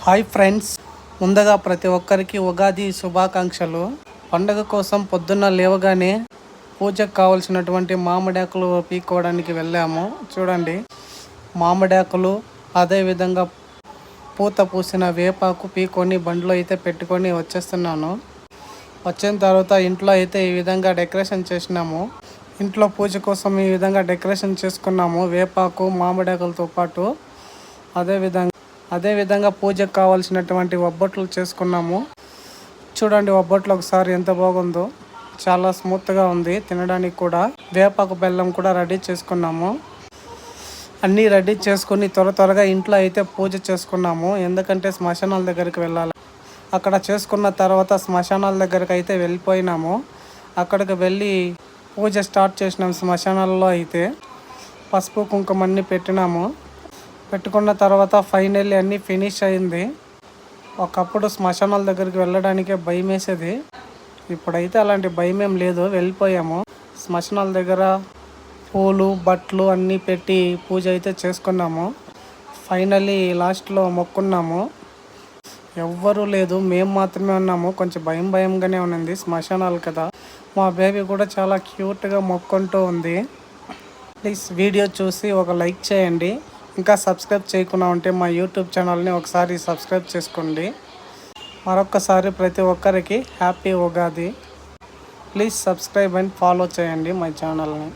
Hi friends, ముందుగా ప్రతి ఒక్కరికి ఉగాది శుభాకాంక్షలు. పండగ కోసం పొద్దున్న లేవగానే పూజకు కావాల్సినటువంటి మామిడాకులు పీక్కోవడానికి వెళ్ళాము. చూడండి, మామిడాకులు, అదేవిధంగా పూత పూసిన వేపాకు పీక్కొని బండిలో అయితే పెట్టుకొని వచ్చేస్తున్నాను. వచ్చిన తర్వాత ఇంట్లో అయితే ఈ విధంగా డెకరేషన్ చేసినాము. ఇంట్లో పూజ కోసం ఈ విధంగా డెకరేషన్ చేసుకున్నాము, వేపాకు మామిడాకులతో పాటు. అదేవిధంగా పూజకు కావాల్సినటువంటి ఒబ్బట్లు చేసుకున్నాము. చూడండి, ఒబ్బట్లు ఒకసారి ఎంత బాగుందో, చాలా స్మూత్గా ఉంది తినడానికి కూడా. వేపాకు బెల్లం కూడా రెడీ చేసుకున్నాము. అన్నీ రెడీ చేసుకుని త్వరగా ఇంట్లో అయితే పూజ చేసుకున్నాము. ఎందుకంటే శ్మశానాల దగ్గరికి వెళ్ళాలి. అక్కడ చేసుకున్న తర్వాత శ్మశానాల దగ్గరికి అయితే వెళ్ళిపోయినాము. అక్కడికి వెళ్ళి పూజ స్టార్ట్ చేసినాము. శ్మశానాల్లో అయితే పసుపు కుంకుమ అన్నీ పెట్టుకున్న తర్వాత ఫైనల్లీ అన్నీ ఫినిష్ అయింది. ఒకప్పుడు శ్మశానాల దగ్గరికి వెళ్ళడానికే భయం వేసేది. ఇప్పుడైతే అలాంటి భయం ఏం లేదు, వెళ్ళిపోయాము. శ్మశానాల దగ్గర పూలు బట్టలు అన్నీ పెట్టి పూజ అయితే చేసుకున్నాము. ఫైనల్లీ లాస్ట్లో మొక్కున్నాము. ఎవ్వరూ లేదు, మేము మాత్రమే ఉన్నాము. కొంచెం భయంగానే ఉన్నది, శ్మశానాలు కదా. మా బేబీ కూడా చాలా క్యూట్గా మొక్కుంటూ ఉంది. ప్లీజ్ వీడియో చూసి ఒక లైక్ చేయండి. ఇంకా సబ్స్క్రైబ్ చేయకుండా ఉంటే మా యూట్యూబ్ ఛానల్ని ఒకసారి సబ్స్క్రైబ్ చేసుకోండి. మరొక్కసారి ప్రతి ఒక్కరికి happy Ugadi. Please subscribe and follow చేయండి మై ఛానల్ని.